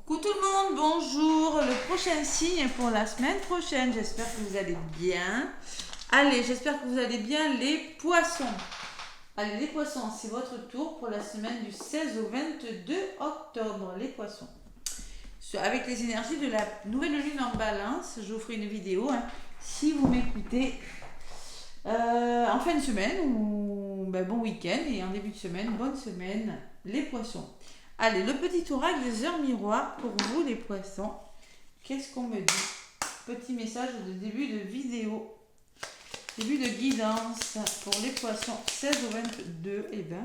Coucou tout le monde, bonjour. Le prochain signe pour la semaine prochaine. J'espère que vous allez bien. Allez, j'espère que vous allez bien les poissons. Allez, les poissons, c'est votre tour pour la semaine du 16 au 22 octobre. Les poissons. Avec les énergies de la nouvelle lune en balance, je vous ferai une vidéo. Si vous m'écoutez en fin de semaine ou bon week-end et en début de semaine, bonne semaine, les poissons. Allez, le petit oracle des heures miroirs pour vous les poissons. Qu'est-ce qu'on me dit? Petit message de début de vidéo. Début de guidance pour les poissons 16 au 22 et 20.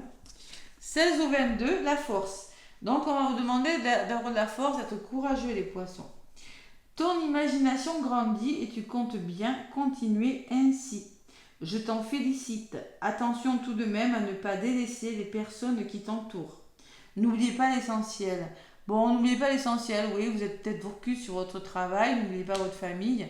16 au 22, la force. Donc on va vous demander d'avoir de la force, d'être courageux les poissons. Ton imagination grandit et tu comptes bien continuer ainsi. Je t'en félicite. Attention tout de même à ne pas délaisser les personnes qui t'entourent. N'oubliez pas l'essentiel. Bon, n'oubliez pas l'essentiel. Oui, vous êtes peut-être focus sur votre travail, n'oubliez pas votre famille.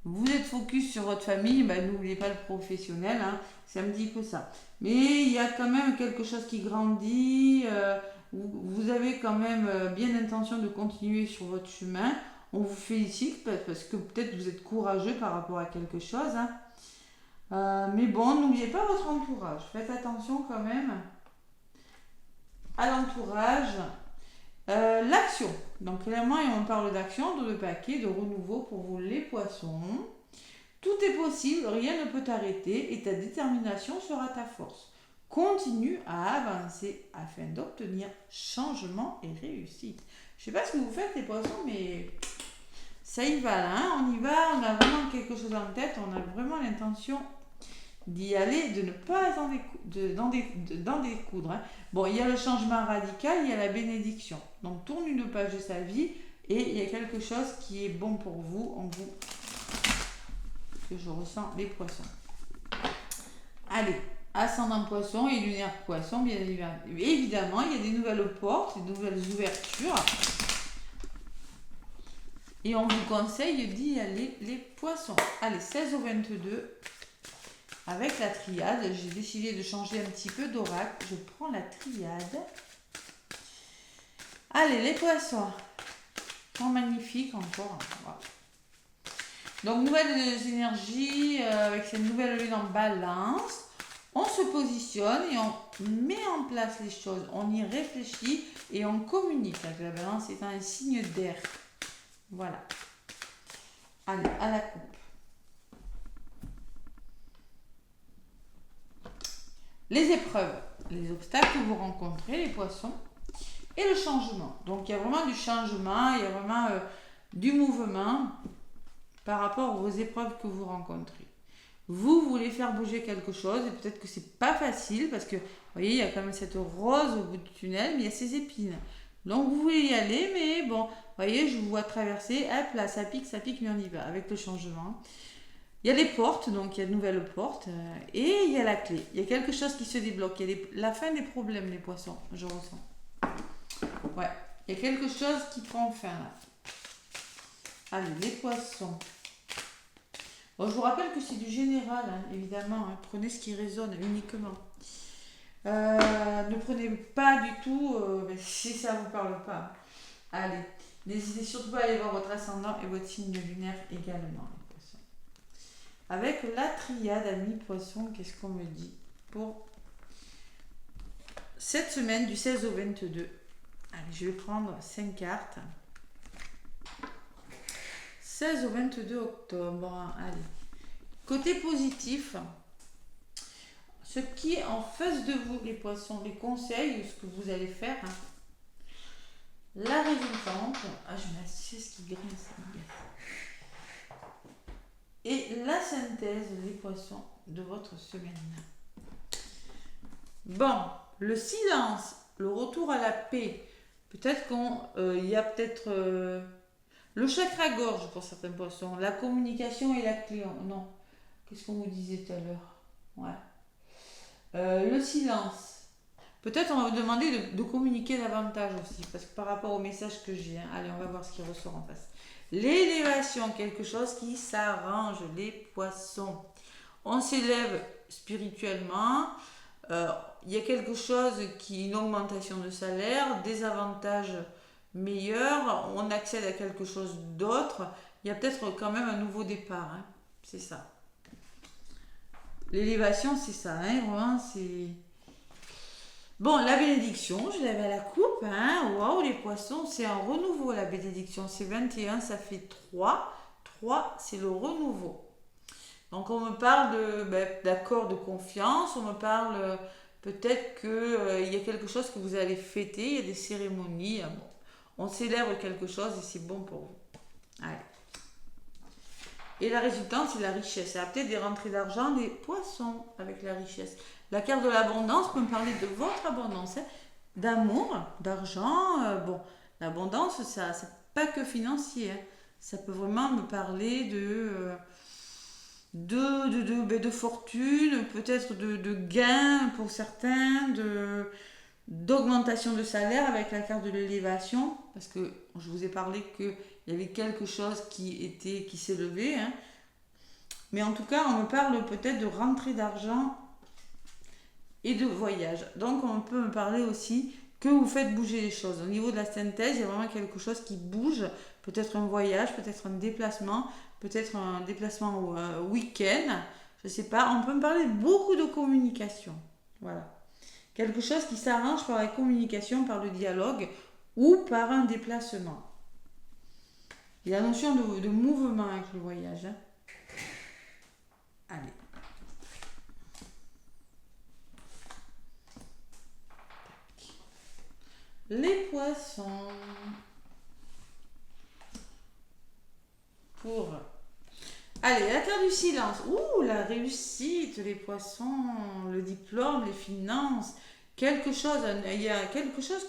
Vous êtes focus sur votre famille, n'oubliez pas le professionnel. C'est un petit peu ça. Mais il y a quand même quelque chose qui grandit. Vous avez quand même bien l'intention de continuer sur votre chemin. On vous félicite parce que peut-être vous êtes courageux par rapport à quelque chose. Mais bon, n'oubliez pas votre entourage. Faites attention quand même à l'entourage. L'action. Donc clairement, on parle d'action, de paquet, de renouveau pour vous les poissons. Tout est possible, rien ne peut t'arrêter et ta détermination sera ta force. Continue à avancer afin d'obtenir changement et réussite. Je ne sais pas ce que vous faites les poissons, mais ça y va là, on y va, on a vraiment quelque chose en tête, on a vraiment l'intention d'y aller, de ne pas d'en découdre. Bon, il y a le changement radical, il y a la bénédiction. Donc, tourne une page de sa vie et il y a quelque chose qui est bon pour vous, en vous, que je ressens les poissons. Allez, ascendant poisson et lunaire poisson, bien évidemment, il y a des nouvelles portes, des nouvelles ouvertures. Et on vous conseille d'y aller, les poissons. Allez, 16 au 22. Avec la triade, j'ai décidé de changer un petit peu d'oracle. Je prends la triade. Allez, les poissons. Sont magnifiques encore. Voilà. Donc, nouvelles énergies avec cette nouvelle lune en balance. On se positionne et on met en place les choses. On y réfléchit et on communique. Avec la balance étant un signe d'air. Voilà. Allez, à la coupe. Les épreuves, les obstacles que vous rencontrez, les poissons, et le changement. Donc il y a vraiment du changement, il y a vraiment du mouvement par rapport aux épreuves que vous rencontrez. Vous voulez faire bouger quelque chose et peut-être que c'est pas facile parce que, vous voyez, il y a quand même cette rose au bout du tunnel, mais il y a ces épines. Donc vous voulez y aller, mais bon, vous voyez, je vous vois traverser, hop là, ça pique, mais on y va avec le changement. Il y a les portes, donc il y a de nouvelles portes, et il y a la clé. Il y a quelque chose qui se débloque. Il y a la fin des problèmes, les poissons, je ressens. Ouais, il y a quelque chose qui prend fin là. Allez, les poissons. Bon, je vous rappelle que c'est du général, évidemment. Prenez ce qui résonne uniquement. Ne prenez pas du tout si ça ne vous parle pas. Allez, n'hésitez surtout pas à aller voir votre ascendant et votre signe lunaire également. Avec la triade amis poisson, qu'est-ce qu'on me dit pour cette semaine du 16 au 22? Allez, je vais prendre 5 cartes. 16 au 22 octobre. Allez. Côté positif, ce qui est en face de vous, les poissons, les conseils, ce que vous allez faire. La résultante. Je mets ce qui grince. Et la synthèse des poissons de votre semaine. Bon, le silence, le retour à la paix. Peut-être qu'il y a peut-être le chakra-gorge pour certains poissons. La communication et la clé. Non, qu'est-ce qu'on vous disait tout à l'heure? Ouais. Le silence. Peut-être on va vous demander de communiquer davantage aussi. Parce que par rapport au message que j'ai. Allez, on va voir ce qui ressort en face. L'élévation, quelque chose qui s'arrange, les poissons. On s'élève spirituellement. Il y a quelque chose une augmentation de salaire, des avantages meilleur, on accède à quelque chose d'autre. Il y a peut-être quand même un nouveau départ, hein. C'est ça. L'élévation, c'est ça, hein, vraiment, c'est... Bon, la bénédiction, je l'avais à la coupe, hein. Waouh, les poissons, c'est un renouveau, la bénédiction. C'est 21, ça fait 3. 3, c'est le renouveau. Donc, on me parle d'accord, de confiance. On me parle peut-être qu'il y a quelque chose que vous allez fêter. Il y a des cérémonies. Bon, on célèbre quelque chose et c'est bon pour vous. Allez. Et la résultante, c'est la richesse. Il y a peut-être des rentrées d'argent, des poissons avec la richesse. La carte de l'abondance peut me parler de votre abondance, hein, d'amour, d'argent. Bon, l'abondance, ça, c'est pas que financier, hein. Ça peut vraiment me parler de fortune, peut-être de gains pour certains, d'augmentation de salaire avec la carte de l'élévation, parce que je vous ai parlé qu'il y avait quelque chose qui s'est levé, hein. Mais en tout cas, on me parle peut-être de rentrée d'argent et de voyage. Donc, on peut me parler aussi que vous faites bouger les choses. Au niveau de la synthèse, il y a vraiment quelque chose qui bouge. Peut-être un voyage, peut-être un déplacement au week-end. Je ne sais pas. On peut me parler beaucoup de communication. Voilà. Quelque chose qui s'arrange par la communication, par le dialogue ou par un déplacement. Il y a la notion de mouvement avec le voyage, hein. Allez. Les poissons. Allez, la carte du silence. Ouh, la réussite, les poissons, le diplôme, les finances. Il y a quelque chose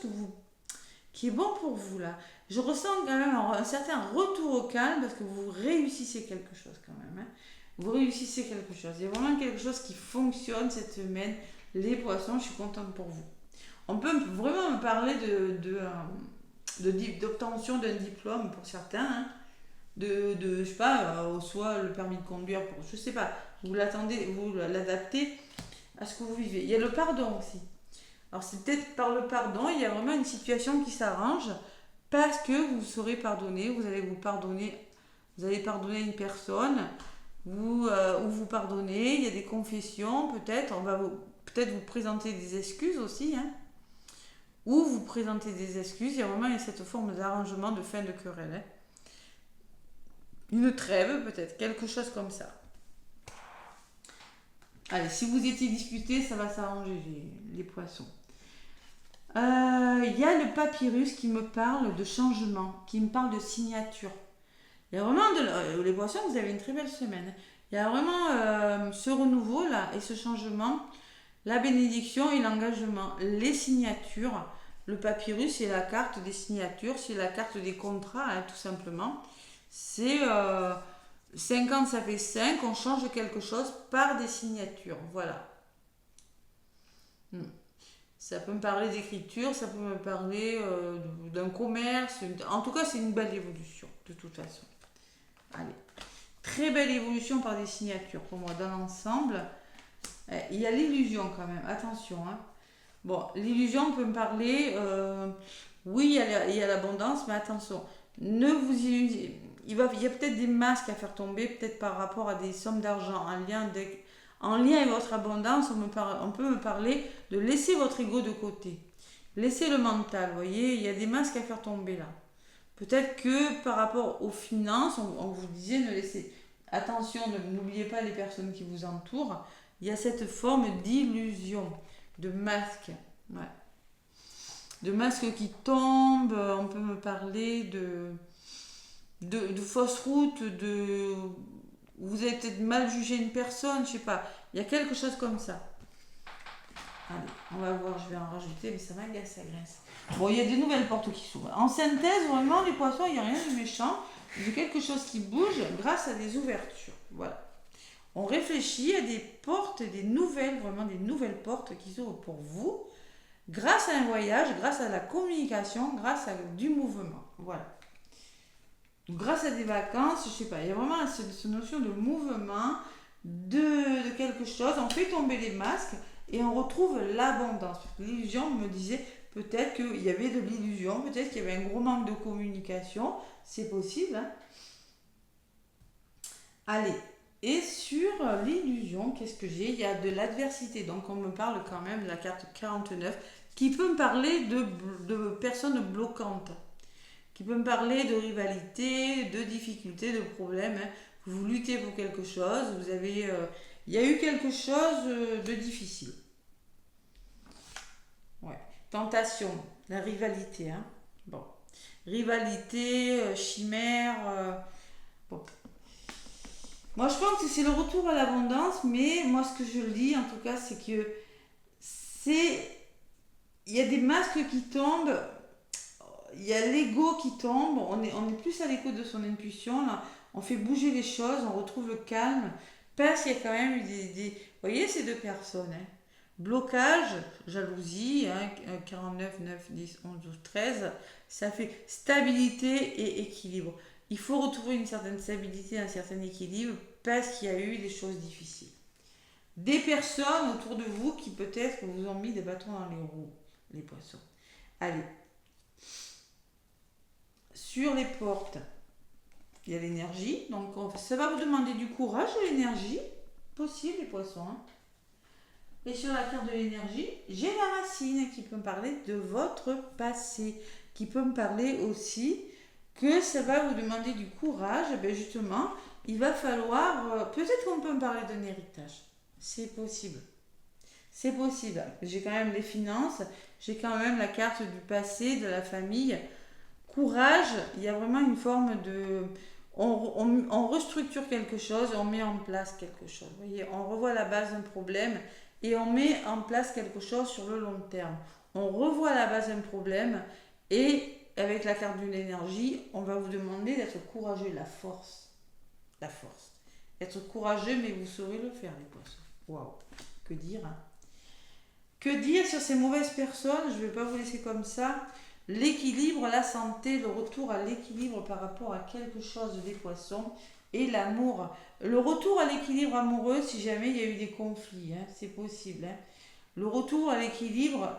qui est bon pour vous là. Je ressens quand même un certain retour au calme parce que vous réussissez quelque chose quand même, hein. Vous réussissez quelque chose. Il y a vraiment quelque chose qui fonctionne cette semaine. Les poissons, je suis contente pour vous. On peut vraiment me parler d'obtention d'un diplôme pour certains, hein. Je sais pas, soit le permis de conduire, je sais pas, vous l'adaptez à ce que vous vivez. Il y a le pardon aussi. Alors c'est peut-être par le pardon, il y a vraiment une situation qui s'arrange parce que vous saurez pardonner, vous allez pardonner une personne, ou vous pardonnez, il y a des confessions peut-être, on va peut-être vous présenter des excuses aussi, hein. Ou vous présentez des excuses, il y a vraiment cette forme d'arrangement de fin de querelle, hein. Une trêve peut-être, quelque chose comme ça. Allez, si vous étiez disputés, ça va s'arranger les poissons. Il y a le papyrus qui me parle de changement, qui me parle de signature. Il y a vraiment les poissons, vous avez une très belle semaine. Il y a vraiment ce renouveau là et ce changement, la bénédiction et l'engagement, les signatures. Le papyrus, c'est la carte des signatures, c'est la carte des contrats, hein, tout simplement. C'est 50, ça fait 5, on change quelque chose par des signatures. Voilà. Ça peut me parler d'écriture, ça peut me parler d'un commerce. En tout cas, c'est une belle évolution, de toute façon. Allez. Très belle évolution par des signatures pour moi dans l'ensemble. Il y a l'illusion quand même, attention, hein. Bon, l'illusion peut me parler, oui, il y a l'abondance, mais attention, ne vous illusionnez. Il y a peut-être des masques à faire tomber, peut-être par rapport à des sommes d'argent en lien avec votre abondance. On peut me parler de laisser votre ego de côté, laisser le mental, vous voyez, il y a des masques à faire tomber là. Peut-être que par rapport aux finances, on vous disait attention, n'oubliez pas les personnes qui vous entourent. Il y a cette forme d'illusion, de masque, ouais. De masque qui tombe. On peut me parler de fausses routes, vous avez peut-être mal jugé une personne, je sais pas. Il y a quelque chose comme ça. Allez, on va voir, je vais en rajouter, mais ça m'agace, ça grince. Bon, il y a des nouvelles portes qui s'ouvrent. En synthèse, vraiment, les poissons, il n'y a rien de méchant. Il y a quelque chose qui bouge grâce à des ouvertures. Voilà. On réfléchit à des portes, des nouvelles portes qui s'ouvrent pour vous, grâce à un voyage, grâce à la communication, grâce à du mouvement. Voilà. Grâce à des vacances, je sais pas, il y a vraiment cette notion de mouvement, de quelque chose. On fait tomber les masques et on retrouve l'abondance. L'illusion me disait, peut-être qu'il y avait de l'illusion, peut-être qu'il y avait un gros manque de communication, c'est possible. Hein. Allez, et sur l'illusion, qu'est-ce que j'ai? Il y a de l'adversité, donc on me parle quand même de la carte 49, qui peut me parler de personnes bloquantes, qui peut me parler de rivalité, de difficultés, de problèmes. Hein. Vous luttez pour quelque chose, vous avez, il y a eu quelque chose de difficile. Ouais. Tentation, la rivalité. Hein. Bon. Rivalité, chimère. Bon. Moi, je pense que c'est le retour à l'abondance, mais moi, ce que je lis, en tout cas, c'est que c'est. Il y a des masques qui tombent, il y a l'ego qui tombe, on est plus à l'écoute de son intuition, là. On fait bouger les choses, on retrouve le calme, parce qu'il y a quand même eu Vous voyez ces deux personnes, hein. Blocage, jalousie, hein, 49, 9, 10, 11, 12, 13, ça fait stabilité et équilibre. Il faut retrouver une certaine stabilité, un certain équilibre, parce qu'il y a eu des choses difficiles. Des personnes autour de vous qui peut-être vous ont mis des bâtons dans les roues, les poissons. Allez. Sur les portes, il y a l'énergie. Donc, ça va vous demander du courage et l'énergie. Possible, les poissons. Hein. Et sur la carte de l'énergie, j'ai la racine qui peut me parler de votre passé. Qui peut me parler aussi que ça va vous demander du courage. Et bien justement, il va falloir... peut-être qu'on peut me parler d'un héritage. C'est possible. C'est possible. J'ai quand même les finances. J'ai quand même la carte du passé, de la famille. Courage, il y a vraiment une forme de... On restructure quelque chose, on met en place quelque chose. Vous voyez, on revoit la base d'un problème et on met en place quelque chose sur le long terme. On revoit la base d'un problème et avec la carte de l'énergie, on va vous demander d'être courageux, la force. La force. Être courageux, mais vous saurez le faire, les poissons. Waouh, que dire, hein? Que dire sur ces mauvaises personnes? Je ne vais pas vous laisser comme ça. L'équilibre, la santé, le retour à l'équilibre par rapport à quelque chose des poissons et l'amour. Le retour à l'équilibre amoureux si jamais il y a eu des conflits, hein, c'est possible. Hein. Le retour à l'équilibre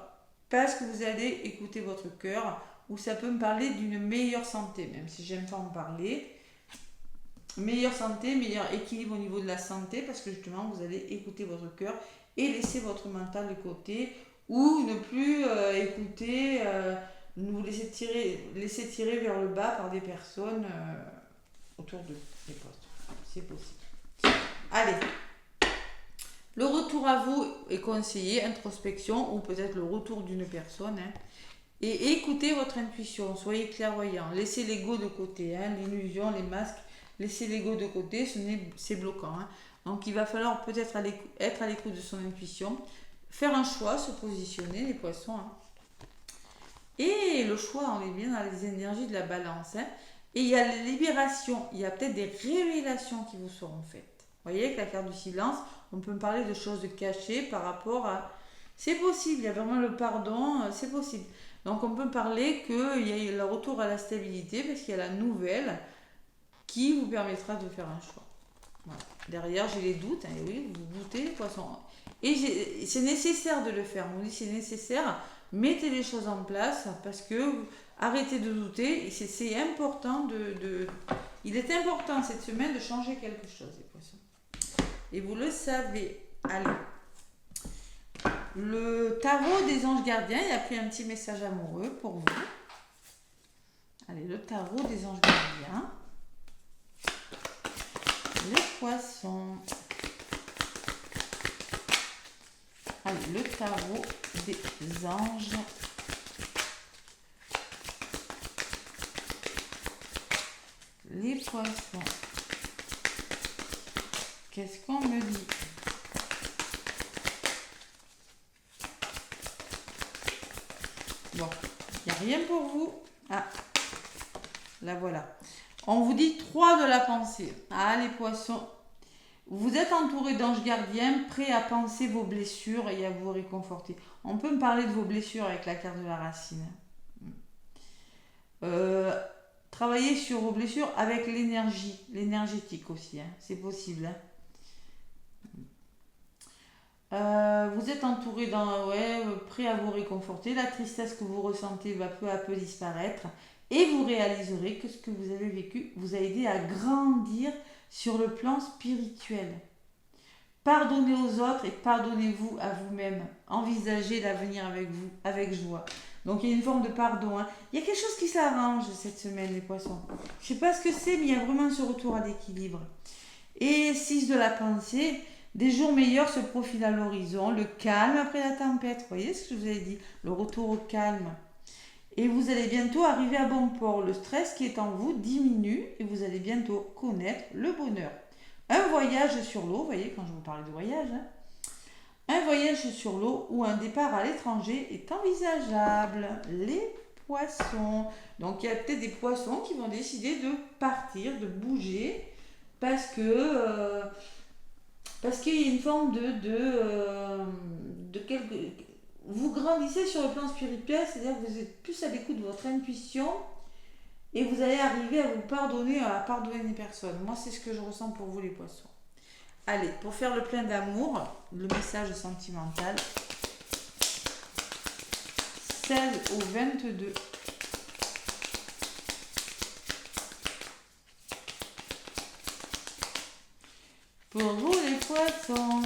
parce que vous allez écouter votre cœur ou ça peut me parler d'une meilleure santé, même si j'aime pas en parler. Meilleure santé, meilleur équilibre au niveau de la santé parce que justement vous allez écouter votre cœur et laisser votre mental de côté ou ne plus écouter... nous laisser tirer vers le bas par des personnes autour de des postes. C'est possible. Allez. Le retour à vous est conseillé, introspection ou peut-être le retour d'une personne. Hein. Et écoutez votre intuition, soyez clairvoyant. Laissez l'ego de côté, hein, l'illusion, les masques. Laissez l'ego de côté, c'est bloquant. Hein. Donc il va falloir peut-être être à l'écoute de son intuition, faire un choix, se positionner, les poissons. Hein. Et le choix, on est bien dans les énergies de la balance. Hein. Et il y a la libération, il y a peut-être des révélations qui vous seront faites. Vous voyez, avec la carte du silence, on peut me parler de choses cachées par rapport à... C'est possible, il y a vraiment le pardon, c'est possible. Donc on peut parler qu'il y a le retour à la stabilité parce qu'il y a la nouvelle qui vous permettra de faire un choix. Voilà. Derrière, j'ai les doutes. Hein, et oui, vous doutez, les poissons. Et c'est nécessaire de le faire. On dit c'est nécessaire. Mettez les choses en place parce que arrêtez de douter. C'est important il est important cette semaine de changer quelque chose, les poissons. Et vous le savez. Allez. Le tarot des anges gardiens, il a pris un petit message amoureux pour vous. Allez, le tarot des anges gardiens. Les poissons. Allez, le tarot des anges. Les poissons. Qu'est-ce qu'on me dit? Bon, il n'y a rien pour vous. Ah, là voilà. On vous dit 3 de la pensée. Ah, les poissons. Vous êtes entouré d'anges gardiens, prêts à penser vos blessures et à vous réconforter. On peut me parler de vos blessures avec la carte de la racine. Travaillez sur vos blessures avec l'énergie, l'énergétique aussi. Hein. C'est possible. Hein. Vous êtes entouré prêt à vous réconforter. La tristesse que vous ressentez va peu à peu disparaître. Et vous réaliserez que ce que vous avez vécu vous a aidé à grandir sur le plan spirituel. Pardonnez aux autres et pardonnez-vous à vous-même. Envisagez l'avenir avec vous, avec joie. Donc il y a une forme de pardon. Hein. Il y a quelque chose qui s'arrange cette semaine, les poissons. Je ne sais pas ce que c'est, mais il y a vraiment ce retour à l'équilibre. Et 6 de la pensée, des jours meilleurs se profilent à l'horizon, le calme après la tempête. Vous voyez ce que je vous ai dit? Le retour au calme. Et vous allez bientôt arriver à bon port. Le stress qui est en vous diminue et vous allez bientôt connaître le bonheur. Un voyage sur l'eau, vous voyez quand je vous parlais de voyage, hein, un voyage sur l'eau ou un départ à l'étranger est envisageable. Les poissons. Donc il y a peut-être des poissons qui vont décider de partir, de bouger, parce que parce qu'il y a une forme de quelque... Vous grandissez sur le plan spirituel, c'est-à-dire que vous êtes plus à l'écoute de votre intuition et vous allez arriver à vous pardonner, à pardonner les personnes. Moi, c'est ce que je ressens pour vous, les poissons. Allez, pour faire le plein d'amour, le message sentimental, 16 au 22. Pour vous, les poissons.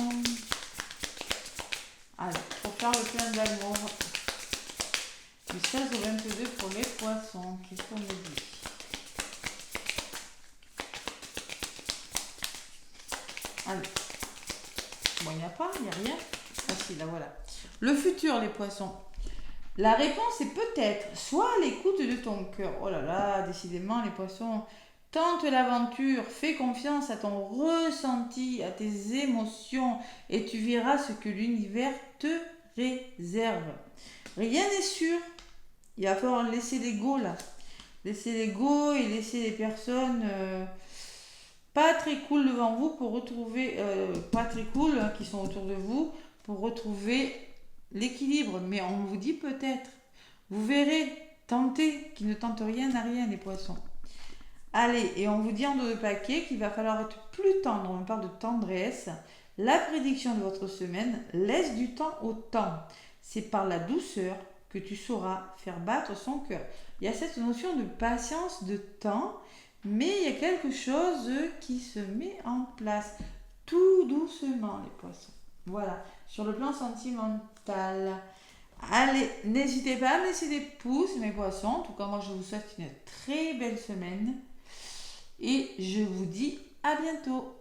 Allez, pour faire le plein d'amour, du 16 au 22 pour les poissons. Qu'est-ce qu'on me dit? Allez. Bon, il n'y a pas, il n'y a rien. Ah si, là voilà. Le futur, les poissons. La réponse est peut-être, soit à l'écoute de ton cœur. Oh là là, décidément, les poissons. Tente l'aventure, fais confiance à ton ressenti, à tes émotions, et tu verras ce que l'univers te réserve. Rien n'est sûr. Il va falloir laisser l'ego là. Laisser l'ego et laisser les personnes pas très cool devant vous pour retrouver, pas très cool, hein, qui sont autour de vous, pour retrouver l'équilibre. Mais on vous dit peut-être. Vous verrez, tentez, qui ne tente rien à rien, les poissons. Allez, et on vous dit en dos de paquet qu'il va falloir être plus tendre. On parle de tendresse. La prédiction de votre semaine, laisse du temps au temps. C'est par la douceur que tu sauras faire battre son cœur. Il y a cette notion de patience, de temps, mais il y a quelque chose qui se met en place tout doucement, les poissons. Voilà, sur le plan sentimental. Allez, n'hésitez pas à me laisser des pouces, mes poissons. En tout cas, moi, je vous souhaite une très belle semaine. Et je vous dis à bientôt.